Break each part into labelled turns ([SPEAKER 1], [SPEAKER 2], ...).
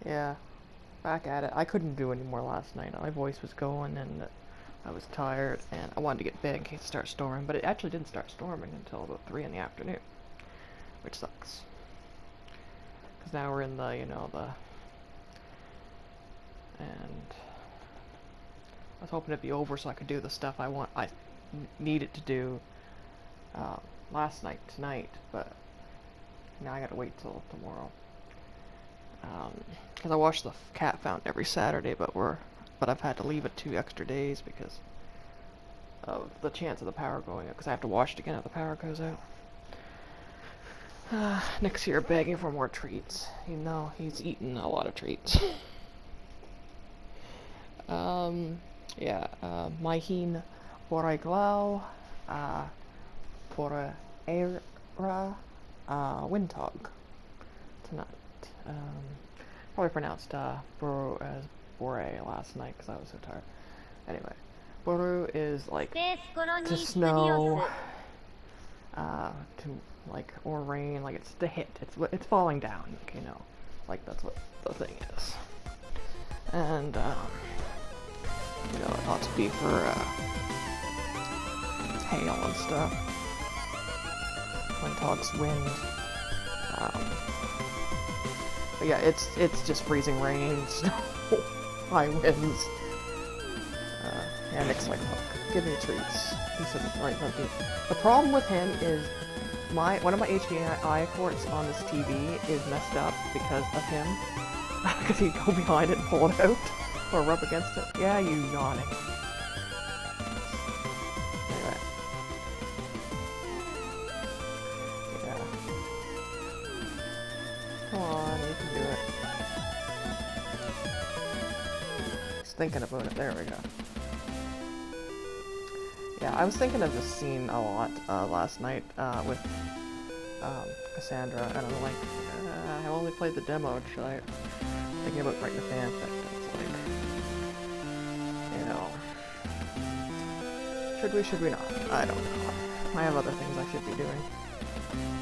[SPEAKER 1] Yeah, back at it. I couldn't do any more last night. My voice was going and I was tired and I wanted to get bed in case it started storming, but it actually didn't start storming until about 3 in the afternoon, which sucks. Because now we're in the, and I was hoping it'd be over so I could do the stuff I needed to do last night, tonight, but now I gotta wait till tomorrow. Because I watch the cat fountain every Saturday, but I've had to leave it 2 extra days because of the chance of the power going out. Because I have to watch it again if the power goes out. Next year, begging for more treats. You know, he's eaten a lot of treats. Yeah. Maihin Boraiglau, Boraera, Windhog tonight. Probably pronounced Boru as Bore last night because I was so tired. Anyway, Boru is like to snow, to like or rain, like it's to hit. It's falling down, like that's what the thing is. And it ought to be for hail and stuff. Windhog's wind. But yeah, it's just freezing rain, snow, high winds. Yeah, Nick's like, look, give me treats. He said, right, let me. The problem with him is one of my HDMI ports on this TV is messed up because of him. Because he'd go behind it and pull it out or rub against it. Yeah, you naughty. Anyway. Yeah. Come on, you can do it. He's thinking about it. There we go. Yeah, I was thinking of this scene a lot last night with Cassandra, and I'm like, I only played the demo. Should I? Thinking about writing a fanfic. That's like, should we not? I don't know. I have other things I should be doing.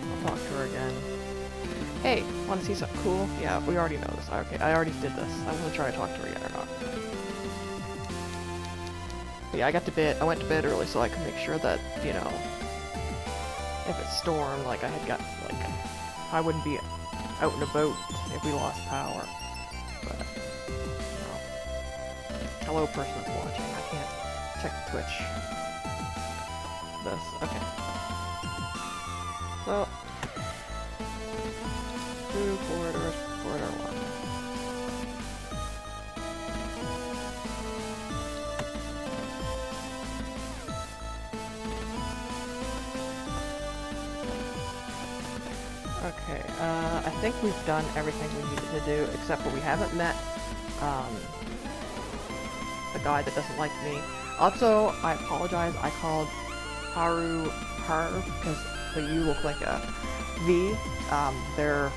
[SPEAKER 1] I'll talk to her again. Hey, want to see something cool? Yeah, we already know this. Okay, I already did this. I want to try to talk to her again or not. But yeah, I went to bed early so I could make sure that, if it stormed, like I wouldn't be out and about if we lost power. But, hello person that's watching. I can't check Twitch. Okay. So, 2 corridors, corridor 1. Okay, I think we've done everything we needed to do, except for we haven't met, the guy that doesn't like me. Also, I apologize, I called Haru Har, because the U look like a V. Their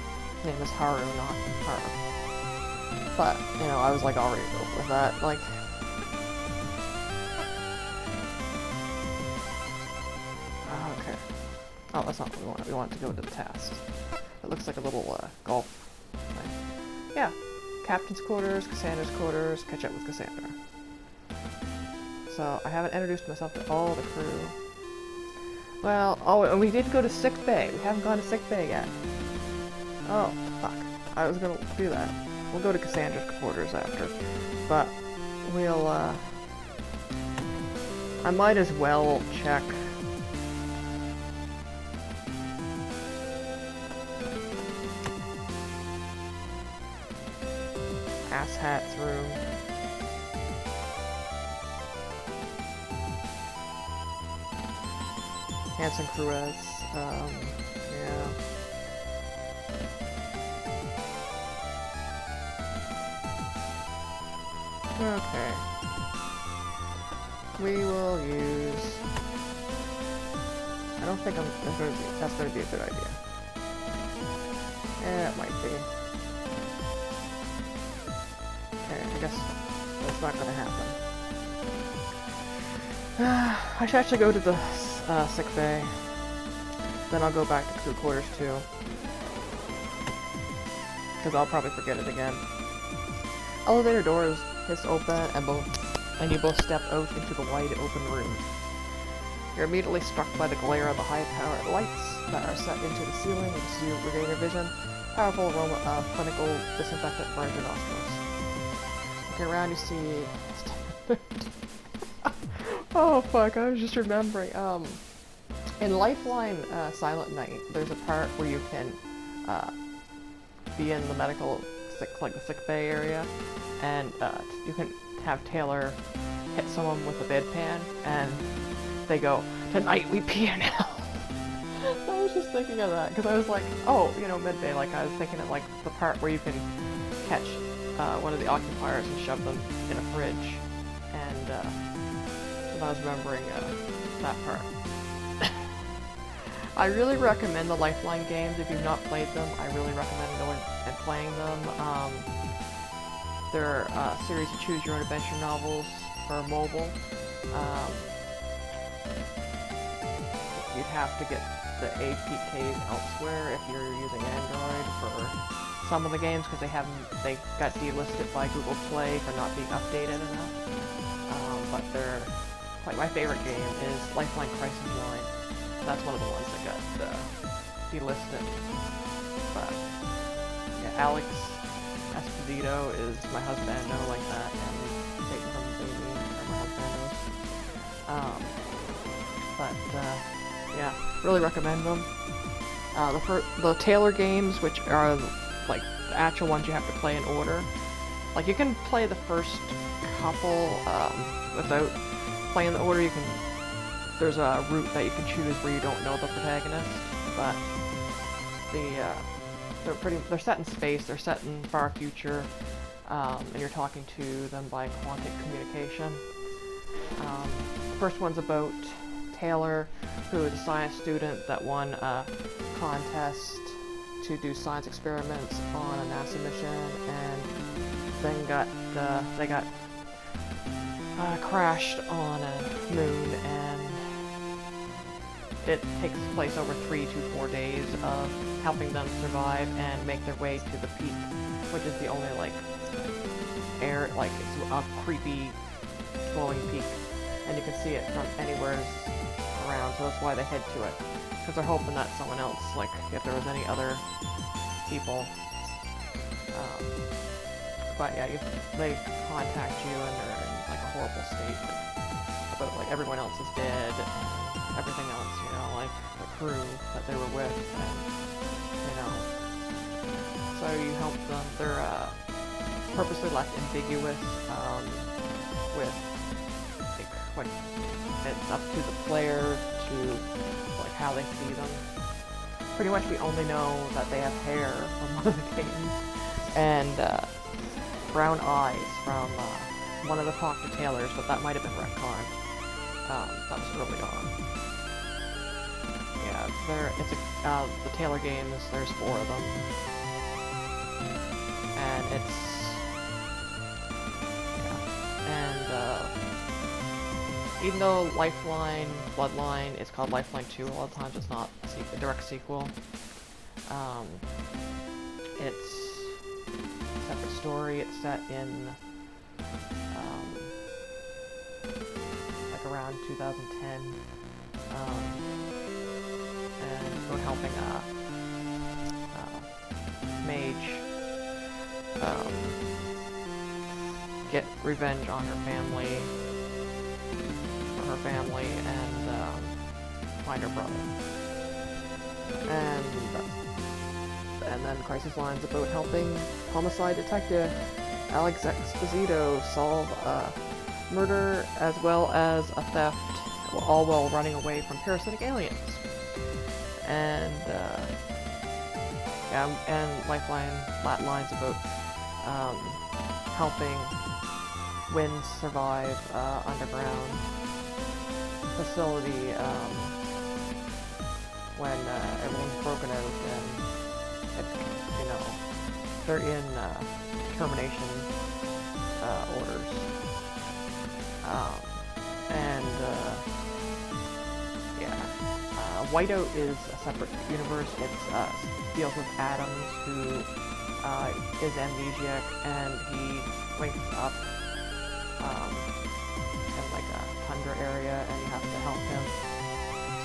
[SPEAKER 1] name is Haru, not Har. But, I was like already over with that, like... Okay. Oh, that's not what we want. We want to go to the task. It looks like a little, golf thing. Yeah. Captain's quarters, Cassandra's quarters, catch up with Cassandra. So, I haven't introduced myself to all the crew. Well, oh, and we did go to sick bay. We haven't gone to sick bay yet. Oh, fuck. I was gonna do that. We'll go to Cassandra's quarters after. But, we'll, I might as well check... Asshat's room. Hanson Cruez, yeah. Okay. We will use... I don't think that's gonna be a good idea. Yeah, it might be. Okay, I guess that's not gonna happen. I should actually go to the sick bay. Then I'll go back to crew quarters too. Because I'll probably forget it again. Elevator doors hiss open, and you both step out into the wide open room. You're immediately struck by the glare of the high-powered lights that are set into the ceiling as you regain your vision. Powerful aroma of clinical disinfectant burns your nostrils. Looking around, you see... Oh fuck, I was just remembering. In Lifeline Silent Night, there's a part where you can be in the medical, like the sick bay area, and you can have Taylor hit someone with a bedpan, and they go, "Tonight we pee in hell." I was just thinking of that, because I was like, oh, you know, midbay, like I was thinking of like the part where you can catch one of the occupiers and shove them in a fridge, and I was remembering that part. I really recommend the Lifeline games. If you've not played them, I really recommend going and playing them. They're a series of choose-your-own-adventure novels for mobile. You'd have to get the APKs elsewhere if you're using Android for some of the games, because they got delisted by Google Play for not being updated enough. But they're like, my favorite game is Lifeline Crisis Line. That's one of the ones that got delisted. But yeah, Alex Esposito is my husbando, like that, and Satan from the Baby are my husbandos. Yeah, really recommend them. The Taylor games, which are like the actual ones you have to play in order. Like, you can play the first couple without playing the order. There's a route that you can choose where you don't know the protagonist, but they're set in space, they're set in far future, and you're talking to them by quantic communication. The first one's about Taylor, who is a science student that won a contest to do science experiments on a NASA mission, and then they got crashed on a moon, and it takes place over 3 to 4 days of helping them survive and make their way to the peak, which is the only, like, it's a creepy, glowing peak, and you can see it from anywhere around, so that's why they head to it, because they're hoping that someone else, like, if there was any other people, but yeah, they contact you, and they're in, like, a horrible state, but, like, everyone else is dead, and everything else, you know, like, the crew that they were with, and, you know, so you help them. They're, purposely left ambiguous, with, like, what, it's up to the player to, like, how they see them. Pretty much we only know that they have hair from one of the games, and, brown eyes from, one of the Talk to Taylors, but that might have been retconned. That was early on. Yeah, the Taylor games, there's 4 of them. And even though Lifeline Bloodline is called Lifeline 2, a lot of times it's not a direct sequel. It's a separate story. It's set in like around 2010, and it's about helping a mage get revenge on her family, and find her brother. And then Crisis Line's about helping homicide detective Alex Esposito solve a murder as well as a theft, all while running away from parasitic aliens. And Lifeline Line's about helping Wynn survive underground facility when everything's broken out, and it's, you know, they're in termination orders. Whiteout is a separate universe. It deals with atoms who is amnesiac, and he wakes up in like a tundra area, and you have to help him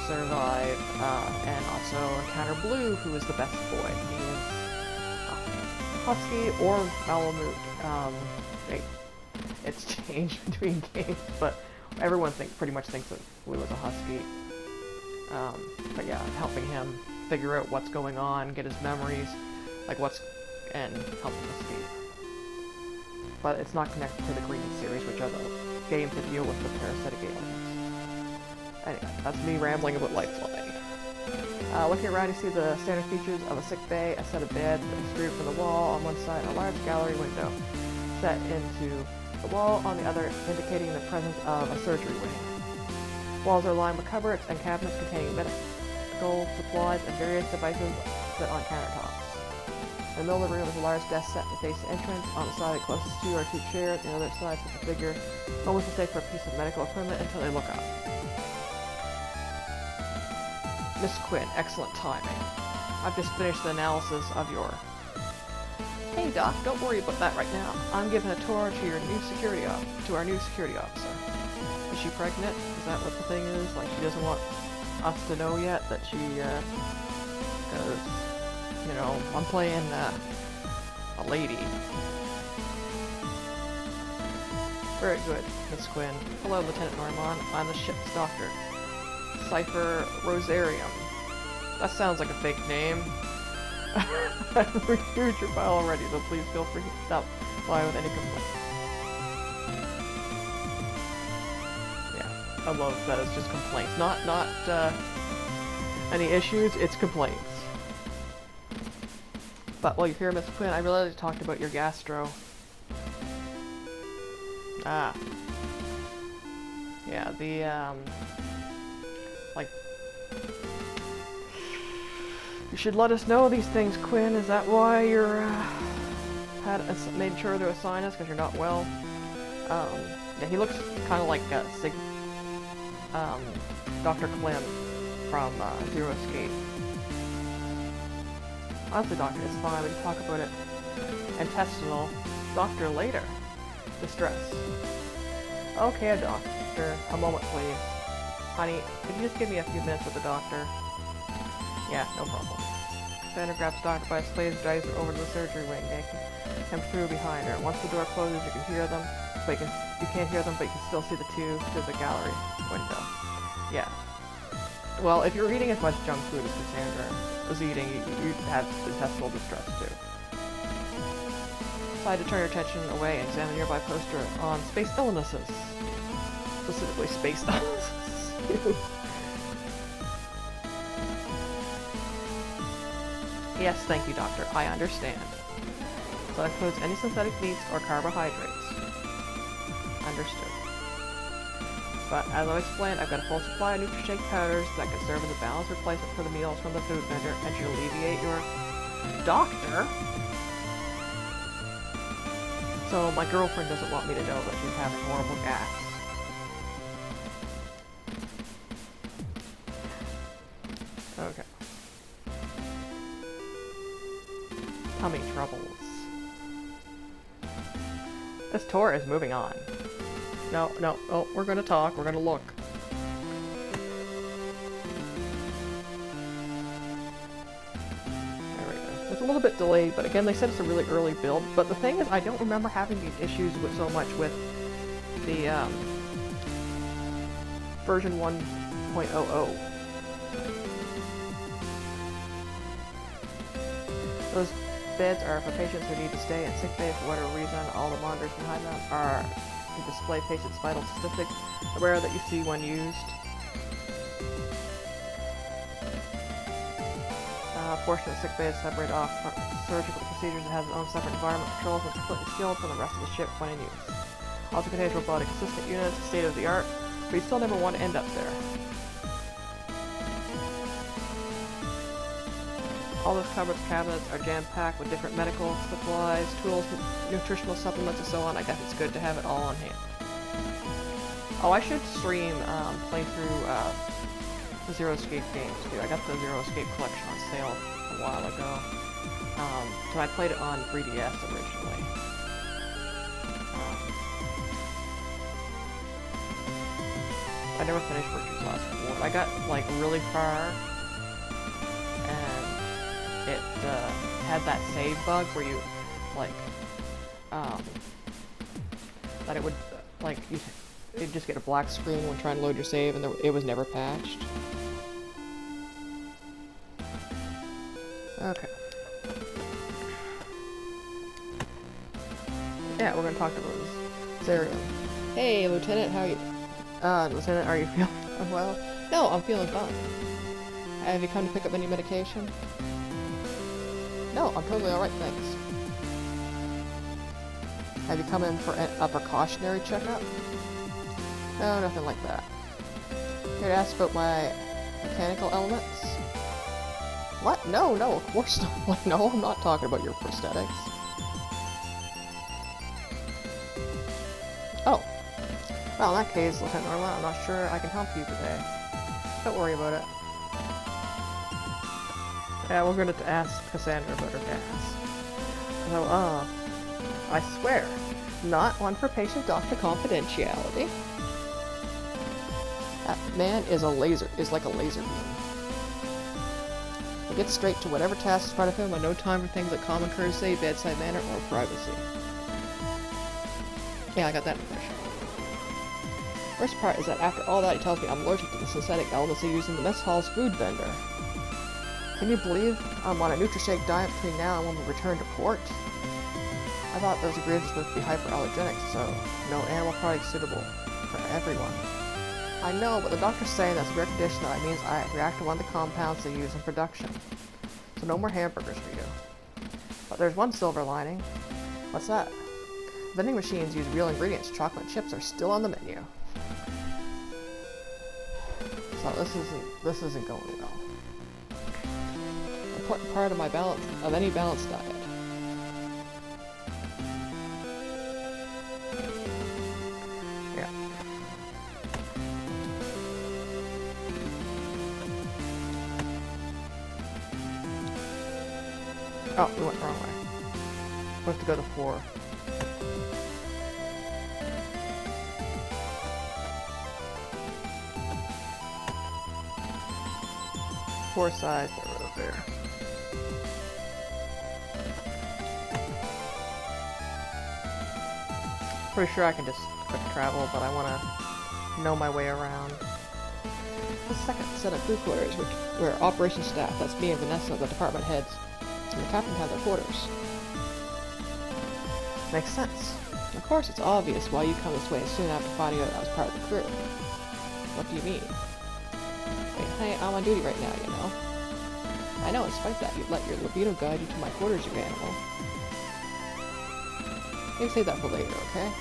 [SPEAKER 1] survive, and also encounter Blue, who is the best boy. He is husky or Malamute. It's changed between games, but everyone pretty much thinks that Blue is a husky. But yeah, helping him figure out what's going on, get his memories, and help him escape. But it's not connected to the Green series, which are the games that deal with the parasitic aliens. Anyway, that's me rambling about light flying. Looking around, you see the standard features of a sick bay, a set of beds that extrude from the wall on one side, and a large gallery window set into the wall on the other, indicating the presence of a surgery wing. Walls are lined with cupboards and cabinets containing medical supplies and various devices set on countertops. In the middle of the room is a large desk set to face the entrance. On the side closest to you are 2 chairs. On the other side sits a figure, almost safe for a piece of medical equipment until they look up. Miss Quinn, excellent timing. I've just finished the analysis of your... Hey Doc, don't worry about that right now. I'm giving a tour to our new security officer. Is she pregnant? Is that what the thing is? Like, she doesn't want us to know yet that she, because, you know, I'm playing, a lady. Very good, Miss Quinn. Hello, Lieutenant Normand. I'm the ship's doctor. Cypher Rosarium. That sounds like a fake name. I've reviewed your file already, so please feel free to stop by with any complaints. Yeah, I love that it's just complaints. Not any issues, it's complaints. But while you're here, Miss Quinn, I realized you talked about your gastro. Ah. Yeah, the, like... You should let us know these things, Quinn. Is that why you're, made sure to assign us, because you're not well? Yeah, he looks kind of like, Dr. Clem from, Zero Escape. Honestly, Doctor, it's fine. We can talk about it. Intestinal. Doctor, later. Distress. Okay, Doctor. A moment, please. Honey, could you just give me a few minutes with the doctor? Yeah, no problem. Sandra grabs Doctor by his sleeves and drags her over to the surgery wing, yanking him through behind her. Once the door closes, you can hear them, but you can't hear them, but you can still see the two through the gallery window. Yeah. Well, if you're eating as much junk food as Cassandra was eating, you'd have intestinal distress too. Decide to turn your attention away and examine a nearby poster on space illnesses. Specifically space illnesses. Yes, thank you, Doctor. I understand. So that includes any synthetic meats or carbohydrates. Understood. But as I explained, I've got a full supply of NutriShake powders that can serve as a balanced replacement for the meals from the food vendor and should alleviate your... Doctor? So my girlfriend doesn't want me to know that she's having horrible gas. Okay. Tummy troubles. This tour is moving on. No, oh, we're gonna talk, we're gonna look. There we go. It's a little bit delayed, but again, they said it's a really early build. But the thing is, I don't remember having these issues with so much with the, version 1.00. Those beds are for patients who need to stay in sick bay for whatever reason. All the monitors behind them are to display patients' vital statistics, the rare that you see when used. A portion of the sick bay is separated off from surgical procedures and has its own separate environment controls and is completely sealed from the rest of the ship when in use. Also contains robotic assistant units, state of the art, but you still never want to end up there. All those cupboards, cabinets are jam-packed with different medical supplies, tools, nutritional supplements, and so on. I guess it's good to have it all on hand. Oh, I should stream playthrough the Zero Escape games too. I got the Zero Escape collection on sale a while ago. So I played it on 3DS originally. I never finished Virtue's Last Reward. I got like really far, and it had that save bug where you like that it would like you'd just get a black screen when trying to load your save, and it was never patched. Okay. Yeah, we're gonna talk to Zarian. Hey, Lieutenant, how are you? Lieutenant, are you feeling well? No, I'm feeling fine. Have you come to pick up any medication? No, I'm totally alright, thanks. Have you come in for a precautionary checkup? No, nothing like that. Here to ask about my mechanical elements? What? No, of course not. No, I'm not talking about your prosthetics. Oh. Well, in that case, Lieutenant Norma, I'm not sure I can help you today. Don't worry about it. Yeah, we're going to ask Cassandra about her gas. So, I swear, not one for patient-doctor confidentiality. That man is like a laser beam. He gets straight to whatever task is in front of him with no time for things like common courtesy, bedside manner, or privacy. Yeah, I got that impression. Worst part is that after all that, he tells me I'm allergic to the synthetic elements they use in the mess hall's food vendor. Can you believe I'm on a Nutri-Shake diet between now and when we return to port? I thought those ingredients would be hyperallergenic, so no animal products suitable for everyone. I know, but the doctor's saying that's a rare condition that means I react to one of the compounds they use in production. So no more hamburgers for you. But there's one silver lining. What's that? Vending machines use real ingredients. Chocolate chips are still on the menu. So this isn't going well. Important part of any balanced diet. Yeah. Oh, we went the wrong way. We have to go to 4. Four sides are over there. Pretty sure I can just quick travel, but I want to know my way around. The second set of crew quarters, where operations staff, that's me and Vanessa, the department heads, and the captain have their quarters. Makes sense. Of course, it's obvious why you come this way soon after finding out I was part of the crew. What do you mean? Wait, hey, I'm on duty right now, you know. I know, in spite of that, you'd let your libido guide you to my quarters, you animal. Maybe save that for later, okay?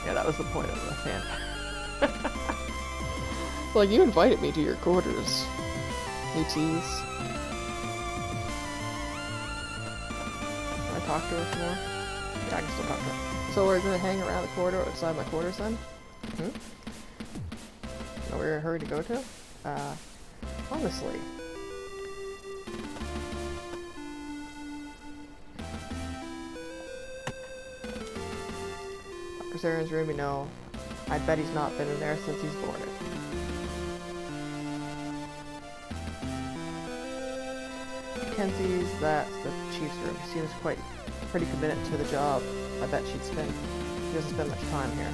[SPEAKER 1] Yeah, that was the point of the fan. Like, you invited me to your quarters. You tease. Can I talk to her some more? Yeah, I can still talk to her. So we're gonna hang around the corridor outside my quarters then? Know where you're in a hurry to go to? Honestly. Dr. Zarin's room, you know, I bet he's not been in there since he's boarded. Mackenzie's, that's the chief's room. He seems pretty committed to the job. I bet he doesn't spend much time here.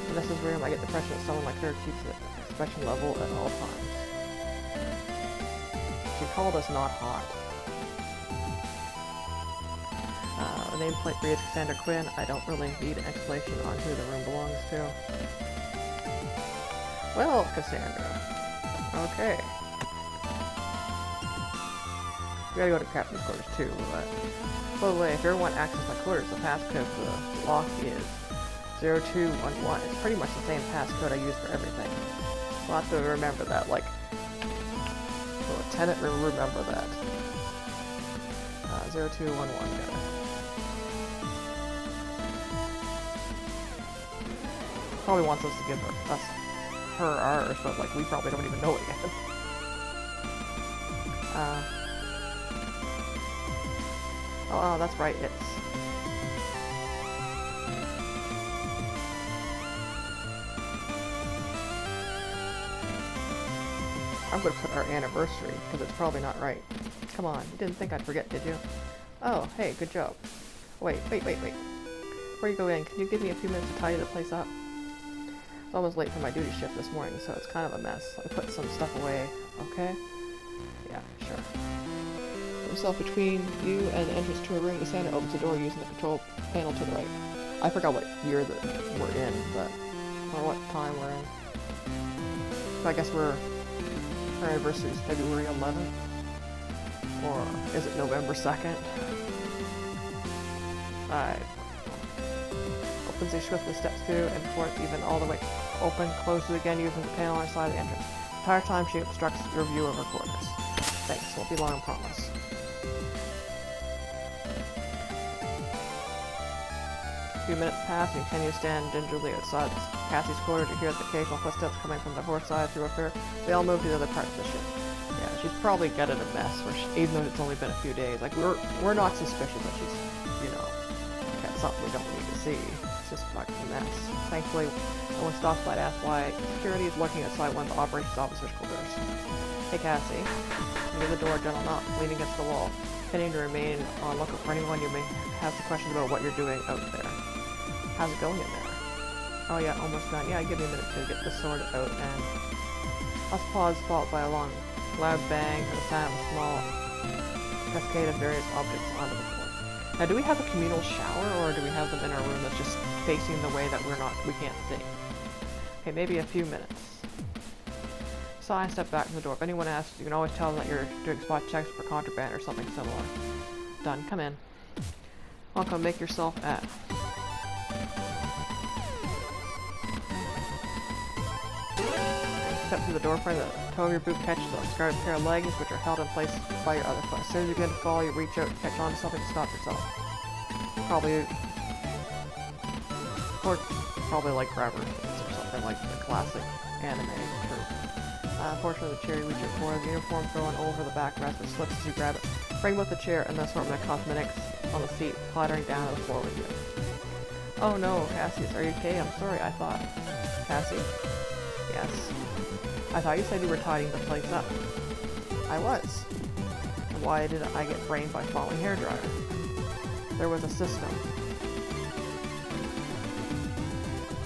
[SPEAKER 1] Vanessa's room, I get the impression that someone like her keeps the expression level at all times. She called us not hot. The nameplate reads Cassandra Quinn. I don't really need an explanation on who the room belongs to. Well, Cassandra. Okay. We gotta go to Captain's quarters too, but... By the way, if you ever want access to my quarters, the passcode for the lock is 0211. It's pretty much the same passcode I use for everything. We'll have to remember that, like... The lieutenant will remember that. 0211, got it. Probably wants us to give her ours, but like we probably don't even know it yet. Uh, oh, that's right, it's... I'm gonna put our anniversary, because it's probably not right. Come on, you didn't think I'd forget, did you? Oh, hey, good job. Wait. Before you go in, can you give me a few minutes to tidy the place up? It's almost late for my duty shift this morning, so it's kind of a mess. I put some stuff away, okay? Yeah, sure. Put yourself between you and the entrance to a room. The Santa opens the door using the control panel to the right. I forgot what year that we're in, but... or what time we're in. So I guess our anniversary is February 11th? Or is it November 2nd? Opens it swiftly, steps through and before it's even all the way open, closes it again using the panel on the side of the entrance. The entire time she obstructs your view of her quarters. Thanks, won't be long, I promise. A few minutes pass and you continue to stand gingerly outside Cassie's quarters. You hear the occasional footsteps coming from the horse side through a fair. They all move to the other parts of the ship. Yeah, she's probably gutted a mess, even though it's only been a few days. Like, we're not suspicious that she's, you know, got something we don't need to see. It's just a fucking mess. Thankfully, no one stops by to ask why. Security is looking outside one of the operations officer's quarters. Hey, Cassie. Near the door, gentle knock, leaning against the wall. Continuing to remain on lookout for anyone you may have some questions about what you're doing out there. How's it going in there? Oh yeah, almost done. Yeah, give me a minute to get this sorted out and... Us pause followed by a long, loud bang and the sound of a small cascade of various objects onto the floor. Now, do we have a communal shower, or do we have them in our room that's just facing the way that we can't see? Okay, maybe a few minutes. Sigh and step back from the door. If anyone asks, you can always tell them that you're doing spot checks for contraband or something similar. Done. Come in. Welcome, make yourself at. Step through the door frame, the toe of your boot catches a discarded pair of leggings which are held in place by your other foot. As soon as you begin to fall, you reach out and catch onto something to stop yourself. Probably like grabber or something like the classic anime trope. Unfortunately, the chair you reach out for, the uniform thrown over the backrest, which slips as you grab it. Bring both the chair and the assortment of cosmetics on the seat, clattering down to the floor with you. Oh no, Cassie, are you okay? I'm sorry, I thought. Cassie? Yes. I thought you said you were tidying the place up. I was. Why did I get brained by falling hairdryer? There was a system.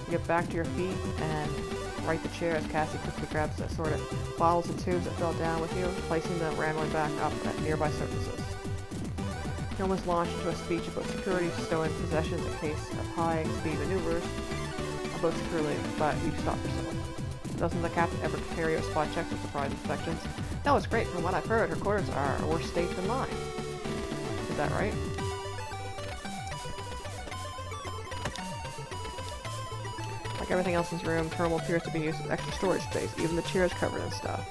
[SPEAKER 1] You get back to your feet and right the chair as Cassie quickly grabs the assorted bottles and tubes that fell down with you, placing them randomly back up at nearby surfaces. You almost launched into a speech about security stowing possessions in case of high-speed maneuvers about securely, but you stopped yourself. Doesn't the captain ever carry out spot checks or surprise inspections? No, it's great. From what I've heard, her quarters are a worse state than mine. Is that right? Like everything else in this room, terminal appears to be used as extra storage space. Even the chair is covered in stuff.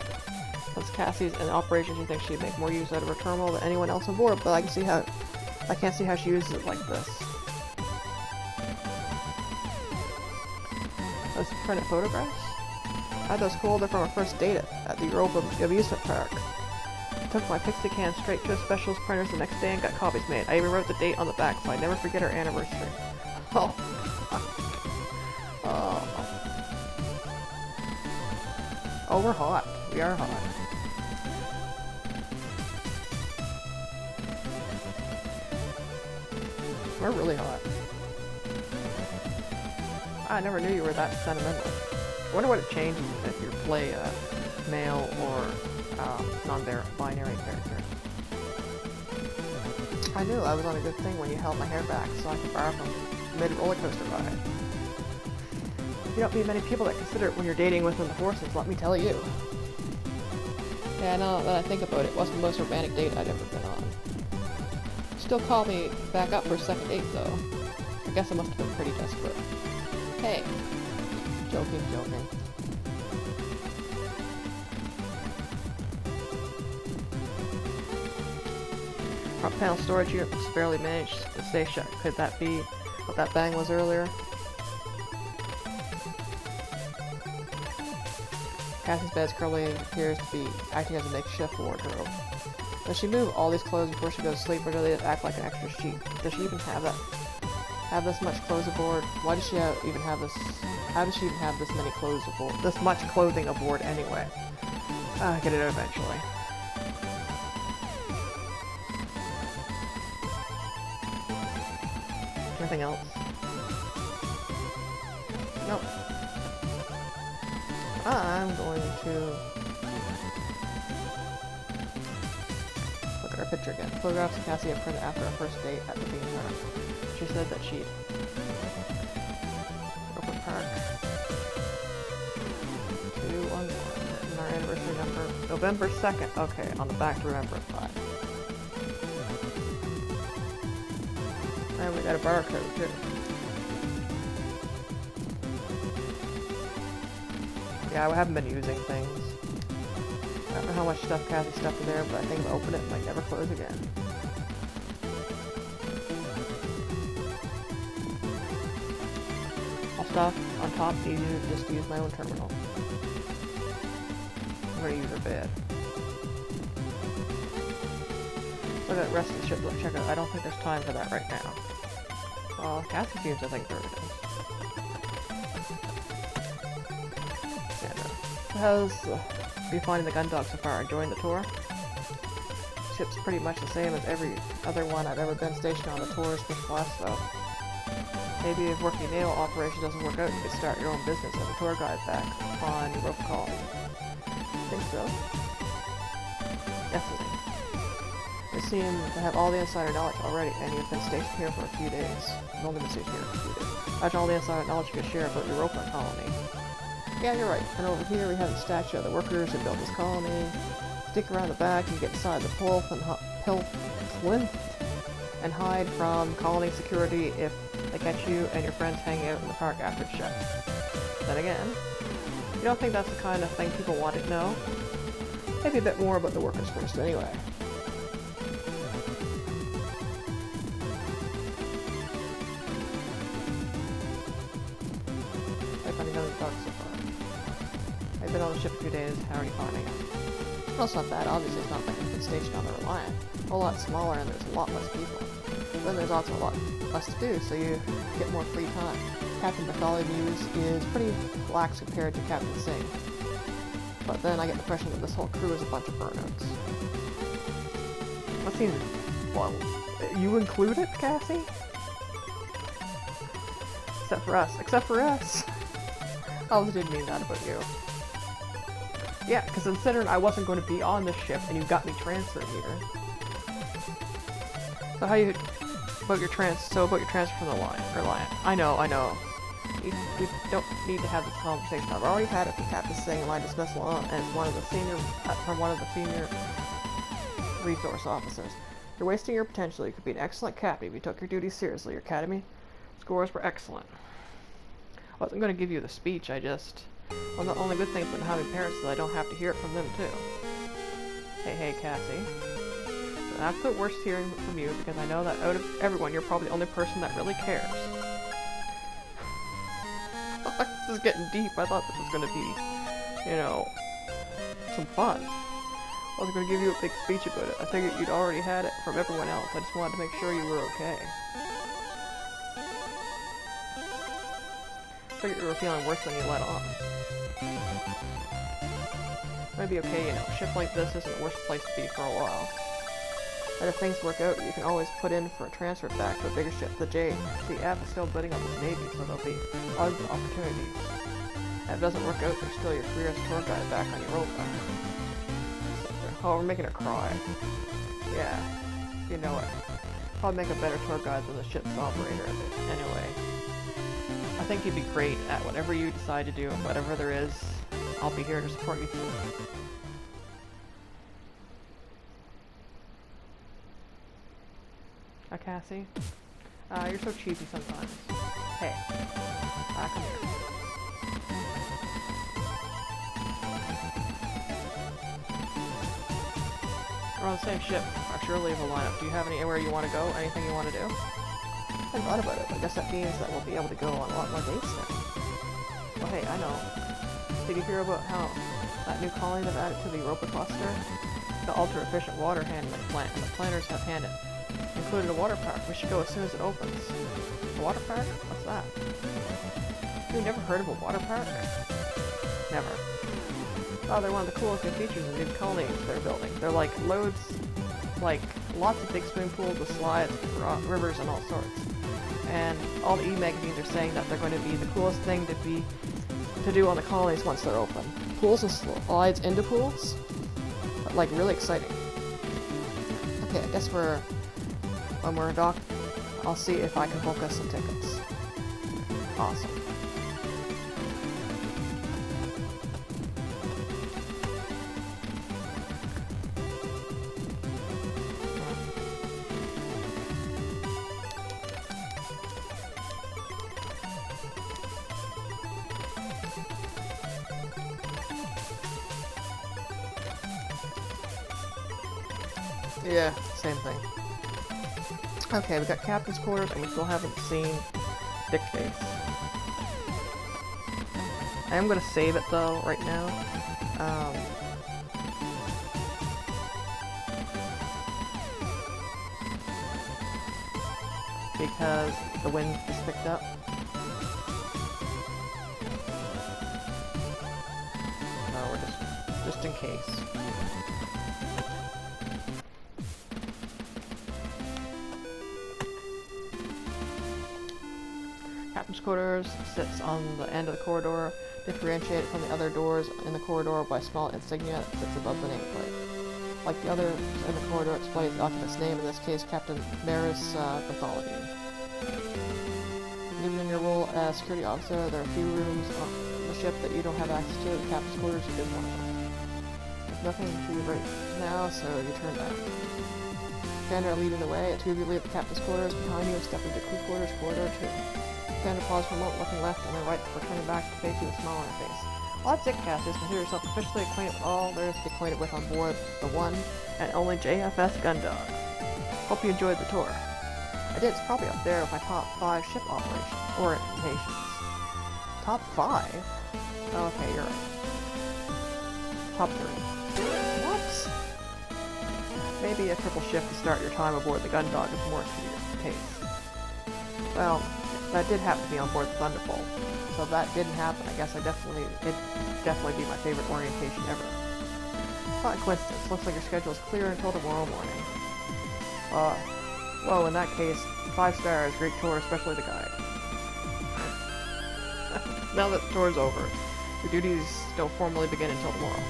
[SPEAKER 1] Since Cassie's in operations, you think she'd make more use out of her terminal than anyone else on board, but I can't see how she uses it like this. Those printed photographs? I had those cool. They're from our first date at the Europa amusement park. I took my pixie can straight to a specialist printer's the next day and got copies made. I even wrote the date on the back so I never forget our anniversary. Oh. Oh, we're hot. We are hot. We're really hot. I never knew you were that sentimental. I wonder what it changes if you play a male or non-binary character. I knew I was on a good thing when you held my hair back so I could borrow from mid-roller coaster ride. You don't meet many people that consider it when you're dating within the forces, let me tell you. Yeah, now that I think about it, it wasn't the most romantic date I'd ever been on. Still called me back up for a second date, though. I guess I must have been pretty desperate. Hey. Joking. Front panel storage unit was barely managed to stay shut. Could that be what that bang was earlier? Cassie's bed's currently appears to be acting as a makeshift wardrobe. Does she move all these clothes before she goes to sleep, or do they act like an extra sheet? Does she even have that? Have this much clothes aboard? Why does she even have this? How does she even have this many clothes aboard? This much clothing aboard anyway? Get it eventually. Anything else? Nope. I'm going to look at our picture again. Photographs of Cassie had printed after our first date at the theme park. She said that she'd Roper Park 211 and our anniversary number November 2nd. Okay, on the back to remember it by. And we got a barcode too. Yeah, I haven't been using things. I don't know how much stuff Kathy stuffed in there, but I think if I open it, it might never close again. All stuff on top, easy to just use my own terminal. I'm gonna use her bed. Look at the rest of the ship. Let's check it out. I don't think there's time for that right now. Cassie seems to think there it is. Yeah, no. How's you finding the gun dog so far? Enjoying the tour? Ship's pretty much the same as every other one I've ever been stationed on. The tours much less though. Maybe if working nail operation doesn't work out, you could start your own business as a tour guide back on your rope colony. Think so? Definitely. They seem to have all the insider knowledge already, and you've been stationed here for a few days. You've only been stationed here for a few days. Imagine all the insider knowledge you could share about your Europa colony. Yeah, you're right. And over here we have the statue of the workers who built this colony. Stick around the back and get inside the plinth and hide from colony security if they catch you and your friends hanging out in the park after it's shut. Then again, you don't think that's the kind of thing people want to know? Maybe a bit more about the workers first anyway. I've been on the ship a few days. How are you finding it? Well, it's not bad. Obviously, it's not like it's been stationed on the Reliant. A whole lot smaller, and there's a lot less people. Then there's also a lot less to do, so you get more free time. Captain Bartholomew's is pretty lax compared to Captain Singh. But then I get the impression that this whole crew is a bunch of burnouts. That seems... well, you included, Cassie? Except for us. Except for us! I also didn't mean that about you. Yeah, because considering I wasn't going to be on this ship and you got me transferred here. So about your transfer from the Reliant. I know. We don't need to have this conversation. I've already had it with Captain Singh and my dismissal, and it's one of the senior resource officers. You're wasting your potential. You could be an excellent captain if you took your duties seriously. Your academy scores were excellent. I wasn't going to give you the speech, well, the only good thing about having parents is that I don't have to hear it from them, too. Hey, Cassie. And I've put worse hearing from you because I know that out of everyone, you're probably the only person that really cares. This is getting deep. I thought this was going to be, some fun. I wasn't going to give you a big speech about it. I figured you'd already had it from everyone else. I just wanted to make sure you were okay. I figured you were feeling worse than you let on. Might be okay, a ship like this isn't the worst place to be for a while. And if things work out, you can always put in for a transfer back to a bigger ship, the J. The F is still building up its navy, so there'll be other opportunities. And if it doesn't work out, there's still your career as tour guide back on Europa. Oh, we're making her cry. Yeah, you know it. Probably make a better tour guide than the ship's operator. Anyway, I think you'd be great at whatever you decide to do, and whatever there is, I'll be here to support you through. Cassie? You're so cheesy sometimes. Hey, come here. We're on the same ship. Our shore leave will line up. Do you have anywhere you want to go? Anything you want to do? I hadn't thought about it, but I guess that means that we'll be able to go on a lot more dates now. Well, hey, I know. Did you hear about how that new colony they've added to the Europa cluster? the ultra-efficient water handling plant, and the planners have handed included a water park. We should go as soon as it opens. A water park? What's that? You never heard of a water park? Never. Oh, they're one of the coolest new features in the new colonies they're building. They're like loads, like lots of big swimming pools with slides, rivers, and all sorts. And all the e-magazines are saying that they're going to be the coolest thing to do on the colonies once they're open. Pools and slides into pools? Like, really exciting. Okay, I guess when we're docked, I'll see if I can book us some tickets. Awesome. Yeah, same thing. Okay, we got Captain's Quarters, and we still haven't seen Dick Face. I am gonna save it though, right now. Because the wind is picked up. No, we're just in case. Captain's Quarters sits on the end of the corridor, differentiated from the other doors in the corridor by a small insignia that sits above the nameplate. Like the others in the corridor, it displays the occupant's name, in this case Captain Maris Bartholomew. Even in your role as security officer, there are a few rooms on the ship that you don't have access to. The Captain's Quarters is one of them. There's nothing for you right now, so you turn back. Commander leading the way. Two of you leave the Captain's Quarters. Behind you and step into crew quarters, corridor 2. Commander paused for a moment, looking left and then right before turning back to face you with a smile on her face. Well, that's it, casters. Consider yourself officially acquainted with all there is to be acquainted with on board the one and only JFS Gundog. Hope you enjoyed the tour. I did. It's probably up there with my top 5 ship orientations. Top 5? Oh, okay, you're right. Top 3. What? Maybe a triple shift to start your time aboard the Gundog is more to your taste. Well, that did happen to be on board the Thunderbolt. So if that didn't happen, I guess it'd definitely be my favorite orientation ever. Not a coincidence. Looks like your schedule is clear until tomorrow morning. Well, in that case, 5 stars, great tour, especially the guide. Now that the tour's over, your duties don't formally begin until tomorrow.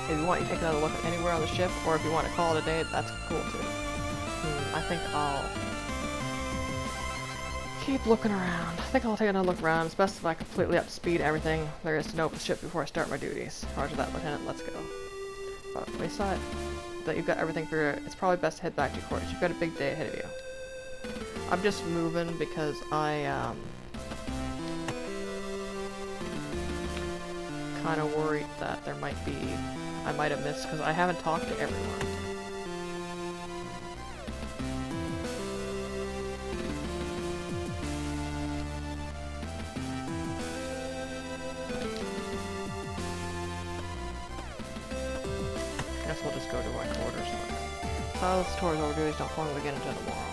[SPEAKER 1] If you want, you take another look at anywhere on the ship, or if you want to call it a day, that's cool too. I think I'll keep looking around. I think I'll take another look around. It's best if I'm completely up to speed everything there is to know about the ship before I start my duties. Roger that, Lieutenant. Let's go. But we saw that you've got everything figured out. It's probably best to head back to your quarters. You've got a big day ahead of you. I'm just moving because I kind of worried that I might have missed because I haven't talked to everyone. We'll just go to my quarters. This tour's overdue, don't formally begin until tomorrow.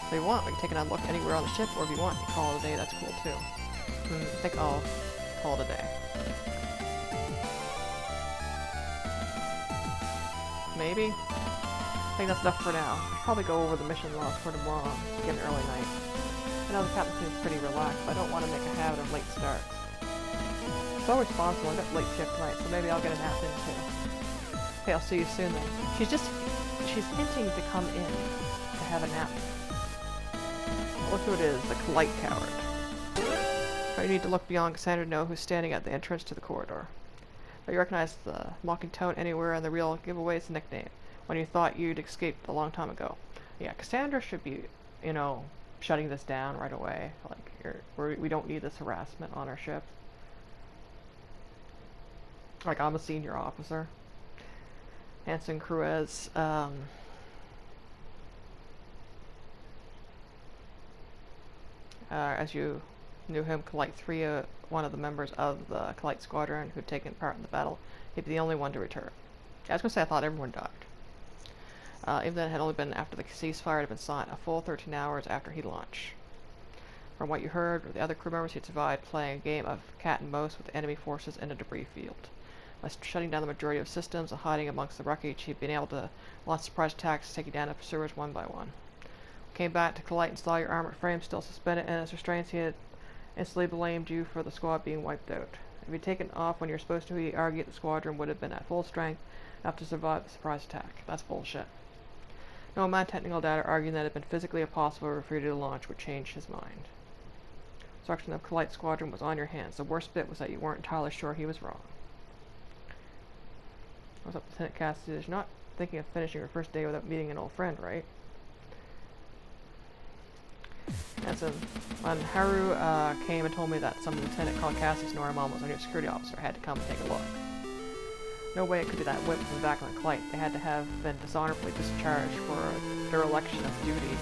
[SPEAKER 1] If you want, we can take another look anywhere on the ship, or if you want, you can call it a day, that's cool too. I think I'll call it a day. Maybe? I think that's enough for now. I'll probably go over the mission logs for tomorrow, get an early night. I know the captain seems pretty relaxed, but I don't want to make a habit of late starts. So responsible, I got late shift tonight, so maybe I'll get a nap in too. Okay, I'll see you soon then. She's hinting to come in to have a nap. Look who it is, the Polite Coward. You need to look beyond Cassandra to know who's standing at the entrance to the corridor. But you recognize the mocking tone anywhere, and the real giveaway is the nickname, when you thought you'd escaped a long time ago. Yeah, Cassandra should be, shutting this down right away. Like, we don't need this harassment on our ship. Like, I'm a senior officer. Hanson Cruez, as you knew him, Kalite 3, one of the members of the Kalite Squadron who'd taken part in the battle. He'd be the only one to return. I was gonna say I thought everyone died. Even then, it had only been after the ceasefire had been signed, a full 13 hours after he launched. From what you heard, the other crew members, he'd survived playing a game of cat and mouse with enemy forces in a debris field. By shutting down the majority of systems and hiding amongst the wreckage, he'd been able to launch surprise attacks, taking down the pursuers one by one. Came back to collect and saw your armored frame still suspended in its restraints. He had instantly blamed you for the squad being wiped out. If you'd taken off when you were supposed to, he argued the squadron would have been at full strength enough to survive the surprise attack. That's bullshit. No amount of technical data arguing that it had been physically impossible for you to launch would change his mind. Destruction of Kalight Squadron was on your hands. The worst bit was that you weren't entirely sure he was wrong. What's up, Lieutenant Cassidy? You're not thinking of finishing your first day without meeting an old friend, right? And so, when Haru came and told me that some lieutenant called Cassius Norimon was our new security officer, I had to come and take a look. No way it could be that whip from the back on the Kalight. They had to have been dishonorably discharged for dereliction of duty.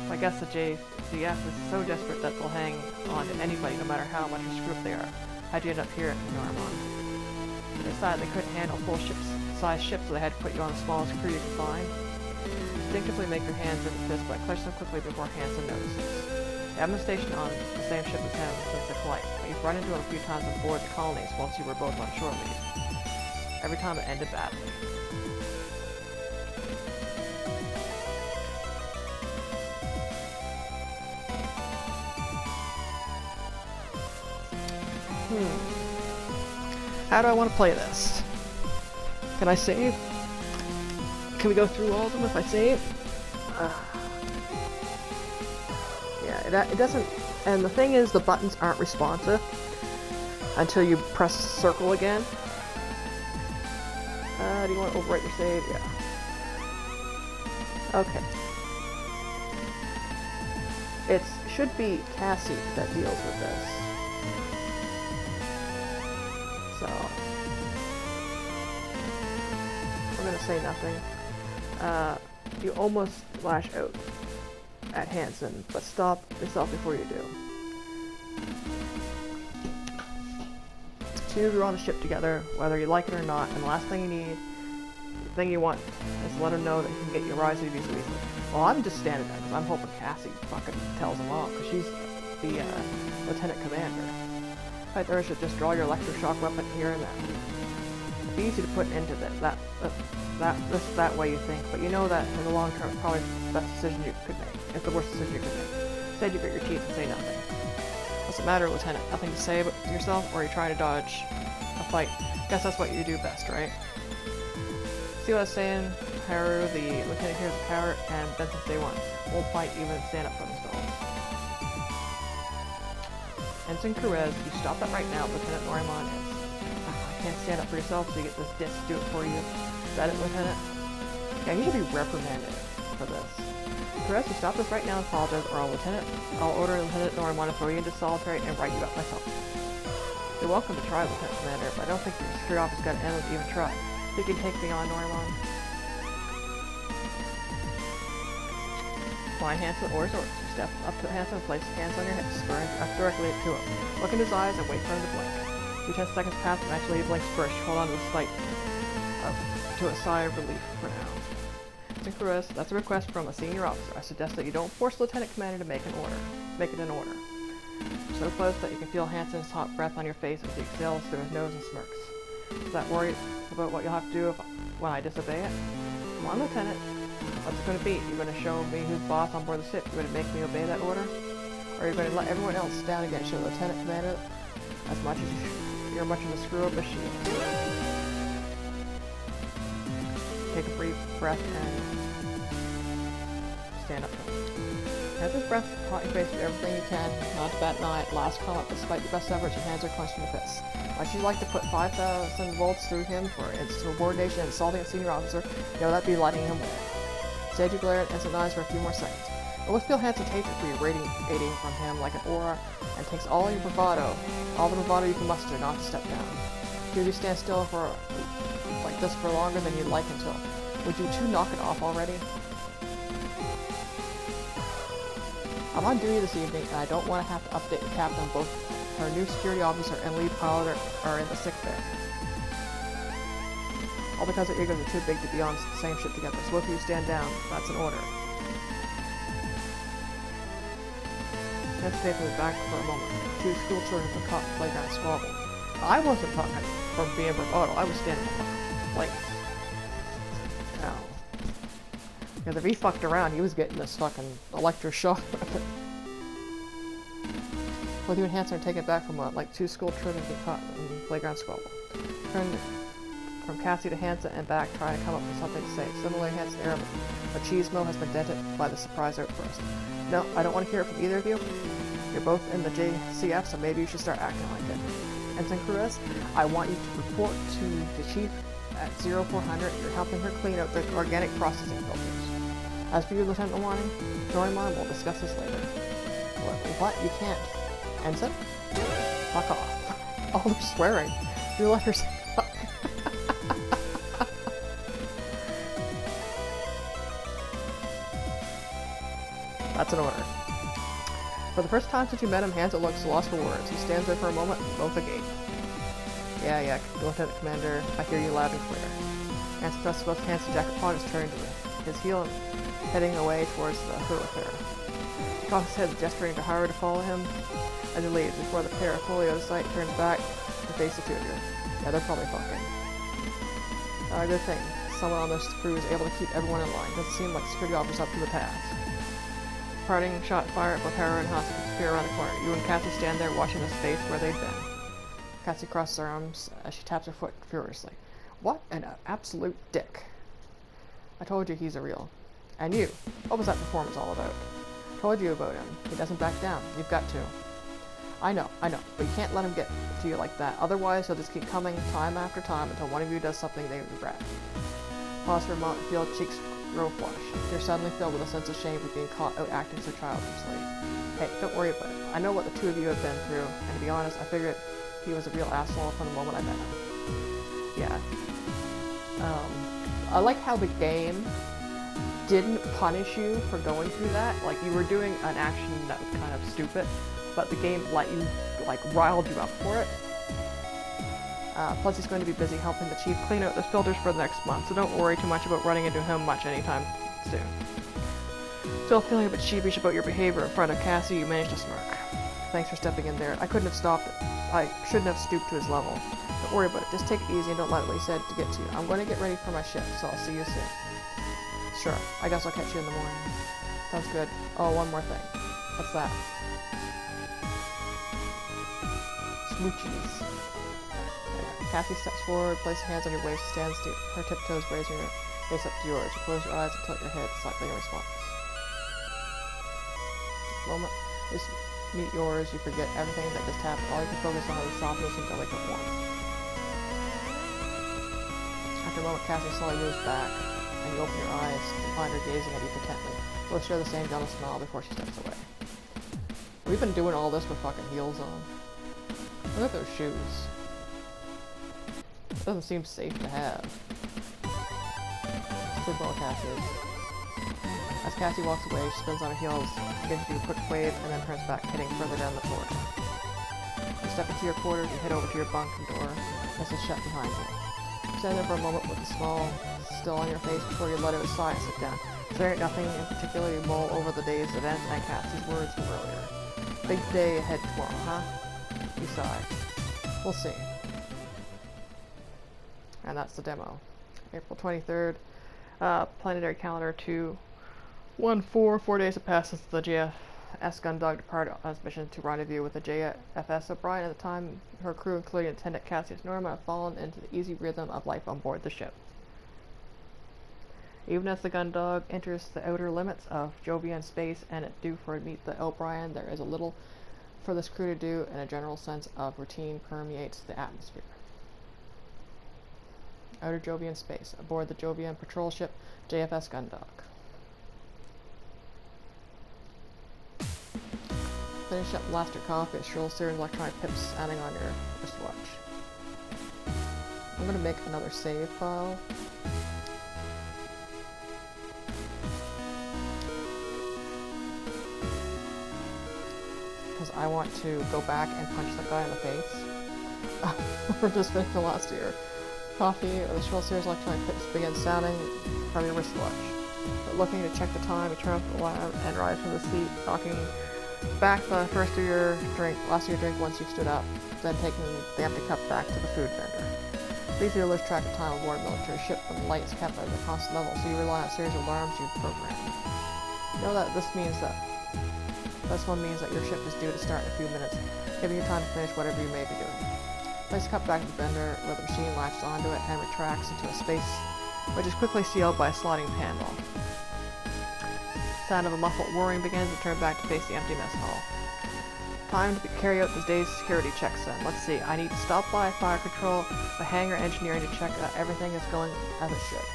[SPEAKER 1] So I guess the JCF is so desperate that they'll hang on to anybody no matter how much of a screw up they are. How'd you end up here at Norimon? They decided they couldn't handle full size ships, so they had to put you on the smallest crew you could find. Instinctively make your hands in the fist, but clutch them quickly before Hansen notices. You haven't been stationed on the same ship as him since the flight, but you've run into him a few times on board the colonies once you were both on shore leave. Every time it ended badly. How do I want to play this? Can I save? Can we go through all of them if I save? Yeah, it doesn't... And the thing is, the buttons aren't responsive until you press circle again. Do you want to overwrite your save? Yeah. Okay. It should be Cassie that deals with this. So... I'm gonna say nothing. You almost lash out at Hansen, but stop yourself before you do. Two of you are on the ship together, whether you like it or not, and the last thing you need, the thing you want, is to let him know that you can get your rise to easily. Well, I'm just standing there, because I'm hoping Cassie fucking tells him off, because she's the lieutenant commander. Right there, should just draw your electroshock weapon here and there. It'd be easy to put into that way you think, but you know that in the long term it's probably the best decision you could make. It's the worst decision you could make. Instead you grit your teeth and say nothing. What's the matter, Lieutenant? Nothing to say about yourself, or are you trying to dodge a fight? Guess that's what you do best, right? See what I was saying? Haru, the lieutenant here is a coward, and been since day one. Won't fight, even stand up for themselves. Ensign Perez, you stop that right now, Lieutenant Norimon is. I can't stand up for yourself, so you get this disc to do it for you. Is that it, Lieutenant? Yeah, you should be reprimanded for this. Perez, you stop this right now and apologize, or I'll order Lieutenant Norimon to throw you into solitary and write you up myself. You're welcome to try, Lieutenant Commander, but I don't think your security office got an end with even try. Think you can take me on, Norimon? Fine, Hansen, orders. You step up to Hansen and place hands on your hips, spurring up directly to him. Look in his eyes and wait for him to blink. 2 10 seconds pass, and actually he blinks first. Hold on to a sigh of relief for now. Chris, that's a request from a senior officer. I suggest that you don't force the Lieutenant Commander to make it an order. So close that you can feel Hansen's hot breath on your face as he exhales through his nose and smirks. Does that worry about what you'll have to do when I disobey it? Come on, Lieutenant. What's it going to be? You're going to show me who's boss on board the ship? You're going to make me obey that order? Or are you going to let everyone else down again and show the Lieutenant Commander as much as you're much of a screw-up as she is? Take a brief breath and stand up to him. As his breath caught your face with everything you can, not to bat an eye at last come up despite your best efforts, your hands are clenched in your fists. Why should you like to put 5,000 volts through him for insubordination and insulting a senior officer? You know that'd be letting him win. Instead you glare at Ensign eyes for a few more seconds. It would feel Hansen's hatred for you radiating from him like an aura, and takes all your bravado, all the bravado you can muster not to step down. Should you stand still for like this for longer than you'd like until? Would you two knock it off already? I'm on duty this evening, and I don't want to have to update the captain. Both our new security officer and lead pilot are in the sick bay. All because their egos are too big to be on the same ship together. So both of you stand down. That's an order. Let's stay for the back for a moment. Two school children were caught in the playground squabble. I wasn't talking from being bravado. I was standing in the place. Now, because if he fucked around, he was getting this fucking electric shock. Both you and Hanson are taken back from what, like two school children get caught in the playground squabble. Turn from Cassie to Hanson and back, trying to come up with something to say. Similarly, Hanson and Arabic. A cheesemo has been dented by the surprise outburst. No, I don't want to hear it from either of you. You're both in the JCF, so maybe you should start acting like it. Ensign Cruz, I want you to report to the chief at 0400. You're helping her clean out the organic processing filters. As for you, Lieutenant Awani, join mine. We'll discuss this later. What? You can't. Ensign? Fuck off. Oh, they're swearing. You let her say fuck. That's an order. For the first time since you met him, Hanson looks lost for words. He stands there for a moment, both agape. Yeah, Lieutenant Commander, I hear you loud and clear. Hanson presses both hands to Jacket Pond is turning to his heel and heading away towards the thoroughfare. He cocks his head, gesturing to Howard to follow him as he leaves. Before the pair are fully out of sight, turns back to face the two of you. Yeah, they're probably fucking. Good thing. Someone on this crew is able to keep everyone in line. Doesn't seem like security officers up to the task. Parting shot fire at both Hera and Hanson disappear around the corner. You and Cassie stand there watching the space where they've been. Cassie crosses her arms as she taps her foot furiously. What an absolute dick. I told you he's a real. And you. What was that performance all about? Told you about him. He doesn't back down. You've got to. I know. But you can't let him get to you like that. Otherwise, he'll just keep coming time after time until one of you does something they regret. Pause for a moment and feel cheeks grow flush. You're suddenly filled with a sense of shame for being caught out acting so childishly. Hey, don't worry about it. I know what the two of you have been through, and to be honest, I figured he was a real asshole from the moment I met him. Yeah. I like how the game didn't punish you for going through that. Like, you were doing an action that was kind of stupid, but the game let you, like, riled you up for it. Plus, he's going to be busy helping the chief clean out the filters for the next month, so don't worry too much about running into him much anytime soon. Still feeling a bit sheepish about your behavior in front of Cassie, you managed to smirk. Thanks for stepping in there. I couldn't have stopped it. I shouldn't have stooped to his level. Don't worry about it. Just take it easy and don't let what he said to get to you. I'm going to get ready for my shift, so I'll see you soon. Sure. I guess I'll catch you in the morning. Sounds good. Oh, one more thing. What's that? Smoochies. Cassie steps forward, places hands on your waist, stands to her tiptoes, raising her face up to yours. You close your eyes and tilt your head slightly in response. Moment, just meet yours, you forget everything that just happened. All you can focus on is the softness and delicate warmth. After a moment, Cassie slowly moves back, and you open your eyes to find her gazing at you intently. Both share the same gentle smile before she steps away. We've been doing all this with fucking heels on. Look at those shoes. It doesn't seem safe to have. Sleep well, Cassie. As Cassie walks away, she spins on her heels, gives you a quick wave, and then turns back, heading further down the corridor. You step into your quarters, you head over to your bunk door, as it's shut behind you. You stand there for a moment with a smile still on your face before you let it aside and sit down. There ain't nothing in particular you mull over the day's events and Cassie's words from earlier. Big day ahead tomorrow, huh? You sigh. We'll see. And that's the demo. April 23rd, planetary calendar 214, 4 days have passed since the JFS Gundog departed on its mission to rendezvous with the JFS O'Brien. At the time, her crew, including Attendant Cassius Norma, have fallen into the easy rhythm of life on board the ship. Even as the Gundog enters the outer limits of Jovian space and it due for meet the O'Brien, there is a little for this crew to do, and a general sense of routine permeates the atmosphere. Outer Jovian space, aboard the Jovian patrol ship, JFS Gundog. Finish up blaster coffee, a shrill series of electronic pips sounding on your wristwatch. I'm going to make another save file. Because I want to go back and punch that guy in the face. We're just finishing last year. Coffee or the Shrill Series electronic pips begin sounding from your wristwatch. But looking to check the time, you turn off the alarm and rise from the seat, knocking back the last of your drink once you've stood up, then taking the empty cup back to the food vendor. It's easy to lose track of time aboard a military ship when the light is kept at a constant level, so you rely on a series of alarms you've programmed. You know that this one means that your ship is due to start in a few minutes, giving you time to finish whatever you may be doing. Place the cup back to the vendor, where the machine latches onto it and retracts into a space, which is quickly sealed by a sliding panel. The sound of a muffled whirring begins and turn back to face the empty mess hall. Time to carry out this day's security checks then. Let's see, I need to stop by fire control, the hangar engineering to check that everything is going as it should.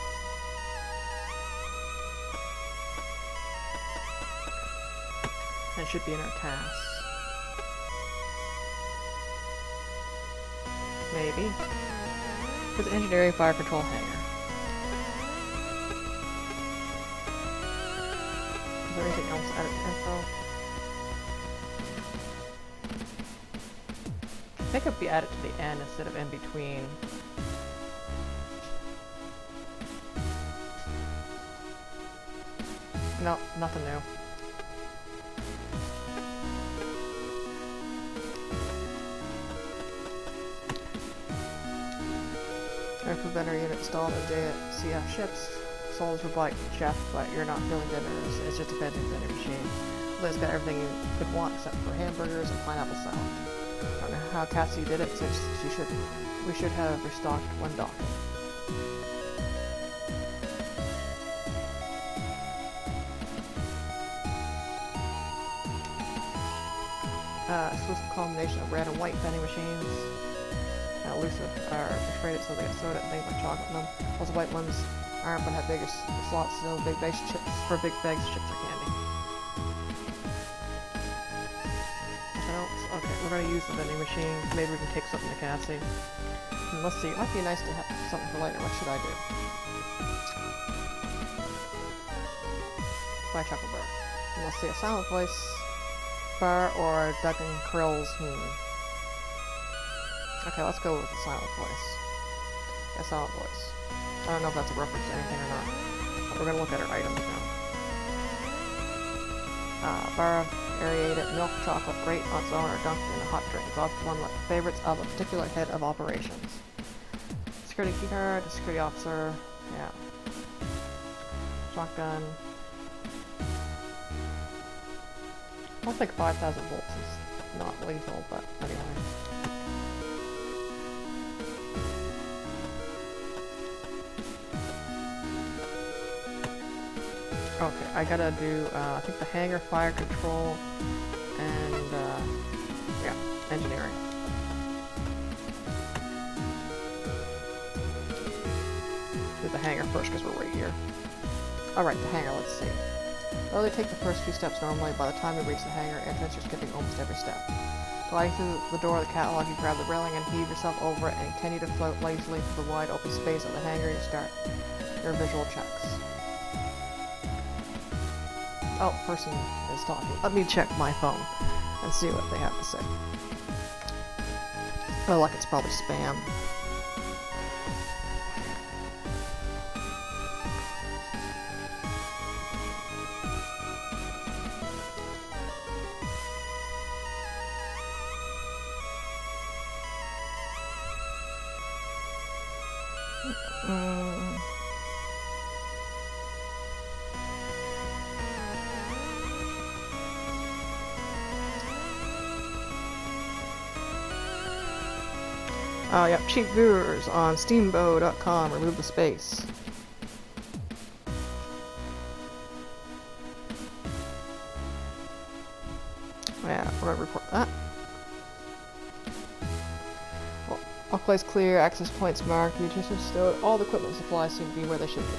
[SPEAKER 1] That should be in our tasks. Maybe. There's engineering fire control hangar. Is there anything else out of info? I think it'd be added to the end instead of in between. No, nothing new. Aircrew vendor unit installed a day at CF ships. Souls for bike chef, but you're not feeling dinner. It's just a vending machine. It's got everything you could want except for hamburgers and pineapple salad. I don't know how Cassie did it, since we should have restocked one docking. Exclusive combination of red and white vending machines. Elusive are traded so they get soda and things like chocolate in them. Those white ones aren't, but have bigger slots, so big bags of chips for big bags of chips or candy. Okay, we're gonna use the vending machine. Maybe we can take something to Cassie. And let's see, it might be nice to have something for later. What should I do? Buy a chocolate bar. And let's see, a Silent Voice bar or Duggan Krill's. Okay, let's go with the Silent Voice. Yeah, Silent Voice. I don't know if that's a reference to anything or not. But we're gonna look at our items now. Bar of aerated milk chocolate, great on its own or dunked in a hot drink. It's often one of the favorites of a particular head of operations. Security key card, a security officer, yeah. Shotgun. I don't think 5,000 volts is not lethal, but anyway. Okay, I gotta do, I think the hangar, fire control, and, yeah, engineering. Do the hangar first, because we're right here. Alright, the hangar, let's see. Though they take the first few steps normally, by the time you reach the hangar entrance, you're skipping almost every step. Gliding through the door of the catalog, you grab the railing and heave yourself over it, and continue to float lazily through the wide open space of the hangar. You start your visual checks. Oh, person is talking. Let me check my phone and see what they have to say. Oh, like it's probably spam. Oh, yep, cheap viewers on steamboat.com, remove the space. Yeah, we're gonna report that. Well, all place clear, access points marked, munitions stowed, all the equipment and supplies seem to be where they should be.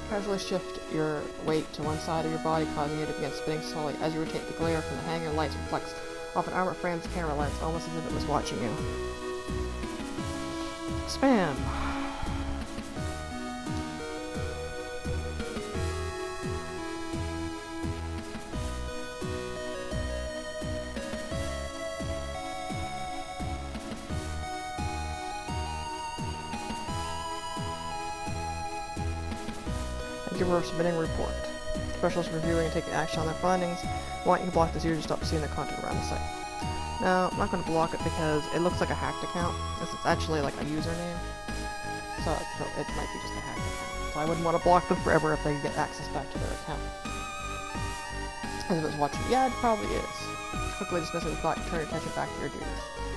[SPEAKER 1] Casually shift your weight to one side of your body, causing you to begin spinning slowly. As you rotate, the glare from the hangar lights reflects off an armored frame's camera lens, almost as if it was watching you. Spam. you for submitting a report. Specialists reviewing and taking action on their findings. Want you to block this user to stop seeing the content around the site. No, I'm not going to block it because it looks like a hacked account. It's actually like a username. So it might be just a hacked account. So I wouldn't want to block them forever if they get access back to their account. As if it's watching, yeah, it probably is. Quickly dismissing the thought, turn your attention back to your duties.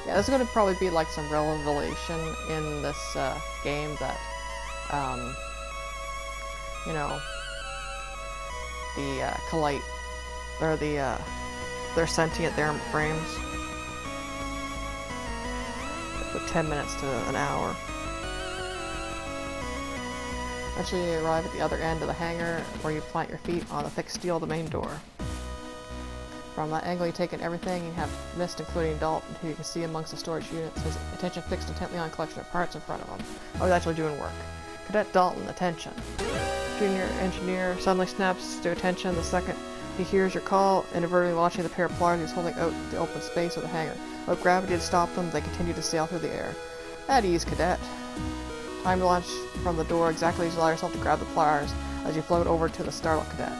[SPEAKER 1] Yeah, this is going to probably be like some revelation in this game that, you know, the collite, or the they're sentient there frames. With 10 minutes to an hour. Eventually you arrive at the other end of the hangar where you plant your feet on the thick steel of the main door. From that angle you take in everything, you have Mist, including Dalton, who you can see amongst the storage units, his attention fixed intently on a collection of parts in front of him. Oh, he's actually doing work. Cadet Dalton, attention. Junior engineer suddenly snaps to attention the second he hears your call, inadvertently launching the pair of pliers he's holding out the open space of the hangar. Without gravity to stop them, they continue to sail through the air. At ease, Cadet. Time to launch from the door exactly as you allow yourself to grab the pliers as you float over to the Starlet Cadet.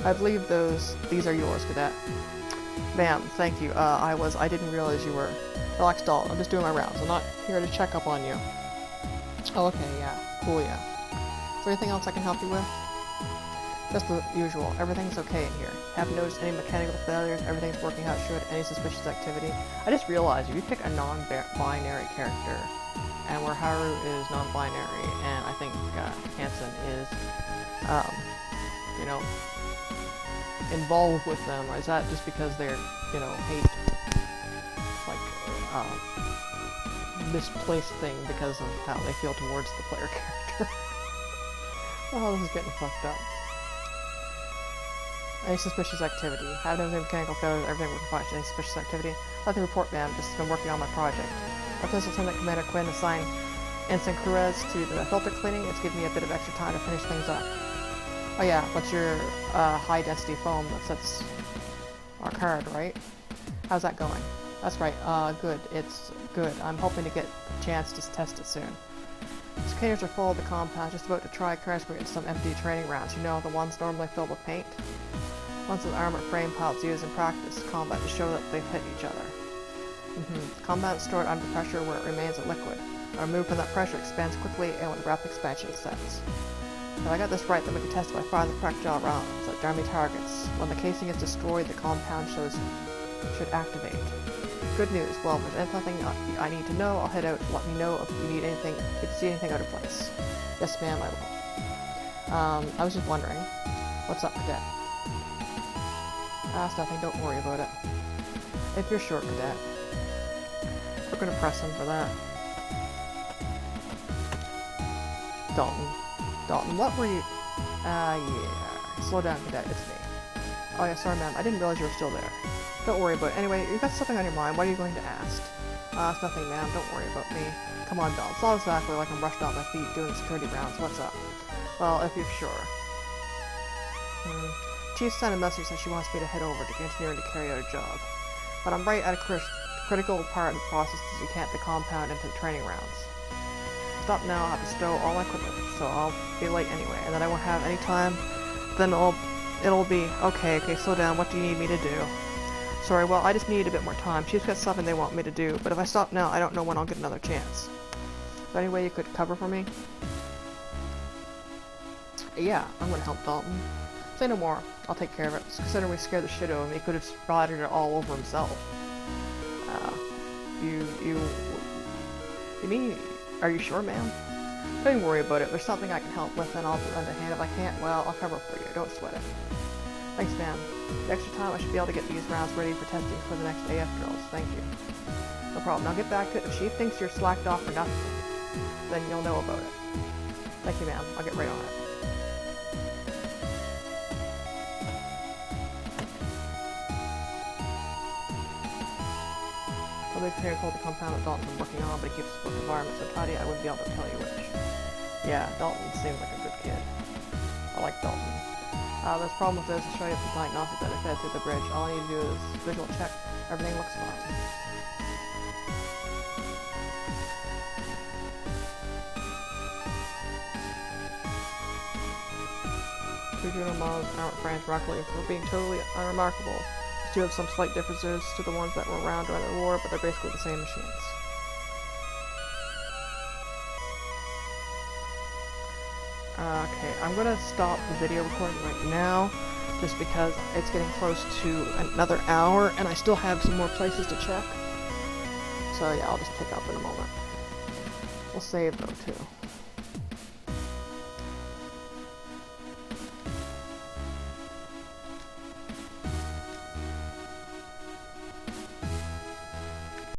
[SPEAKER 1] I believe these are yours, Cadet. Ma'am, thank you. I didn't realize you were. Relax, Dalton. I'm just doing my rounds. I'm not here to check up on you. Oh, okay, yeah. Cool, yeah. Is there anything else I can help you with? Just the usual. Everything's okay in here. Haven't noticed any mechanical failures. Everything's working how it should. Any suspicious activity? I just realized if you pick a non-binary character, and where Haru is non-binary, and I think Hansen is, you know, involved with them, or is that just because they're, you know, hate, like, misplaced thing because of how they feel towards the player character? Oh, this is getting fucked up. Any suspicious activity? Have no mechanical failure, everything working fine. Any suspicious activity? Let the report, ma'am. Just been working on my project. Lieutenant Lieutenant Commander Quinn assigned Ensign Cruz to the filter cleaning. It's giving me a bit of extra time to finish things up. Oh yeah, what's your high density foam that sets our card, right? How's that going? That's right, good. It's good. I'm hoping to get a chance to test it soon. The containers are full of the compound, just about to try carrying some empty training rounds. You know, the ones normally filled with paint? Once an armored frame pilots used in practice combat to show that they've hit each other. Combat is stored under pressure where it remains a liquid. When removed from that pressure, it expands quickly and with rapid expansion sets. If I got this right, then we can test it by firing the projectile rounds at enemy targets. When the casing is destroyed, the compound should activate. Good news. Well, if there's anything I need to know, I'll head out. Let me know if you need anything, if you see anything out of place. Yes, ma'am, I will. I was just wondering. What's up, Cadet? It's nothing. Don't worry about it. If you're sure, Cadet. We're gonna press him for that. Dalton. Dalton, what were you... yeah. Slow down, Cadet. It's me. Oh yeah, sorry, ma'am. I didn't realize you were still there. Don't worry about it. Anyway, you've got something on your mind. What are you going to ask? It's nothing, ma'am. Don't worry about me. Come on, Dalton. It's not exactly like I'm rushed off my feet doing security rounds. What's up? Well, if you're sure. Chief sent a message that she wants me to head over to engineering to carry out a job. But I'm right at a critical part of the process to decant the compound into the training rounds. Stop now, I have to stow all my equipment, so I'll be late anyway, and then I won't have any time. Then it'll be, okay, slow down, what do you need me to do? Sorry, well, I just need a bit more time. Chief's got something they want me to do, but if I stop now, I don't know when I'll get another chance. Is there any way you could cover for me? Yeah, I'm gonna help Dalton. Say no more. I'll take care of it. Considering we scared the shit out of him, he could have splattered it all over himself. You mean, are you sure, ma'am? Don't worry about it. If there's something I can help with, then I'll lend a hand. If I can't, well, I'll cover for you. Don't sweat it. Thanks, ma'am. The extra time, I should be able to get these rounds ready for testing for the next AF drills. Thank you. No problem. Now get back to it. If she thinks you're slacked off for nothing, then you'll know about it. Thank you, ma'am. I'll get right on it. Somebody's clear told the compound that Dalton's been working on, but he keeps the environment so tidy I wouldn't be able to tell you which. Yeah, Dalton seems like a good kid. I like Dalton. There's a problem with this. I'll show you some diagnostics that I fed through the bridge. All I need to do is visual check. Everything looks fine. 200 miles an hour at France rocket for being totally unremarkable. They do have some slight differences to the ones that were around during the war, but they're basically the same machines. Okay, I'm gonna stop the video recording right now, just because it's getting close to another hour, and I still have some more places to check. So yeah, I'll just pick up in a moment. We'll save though, too.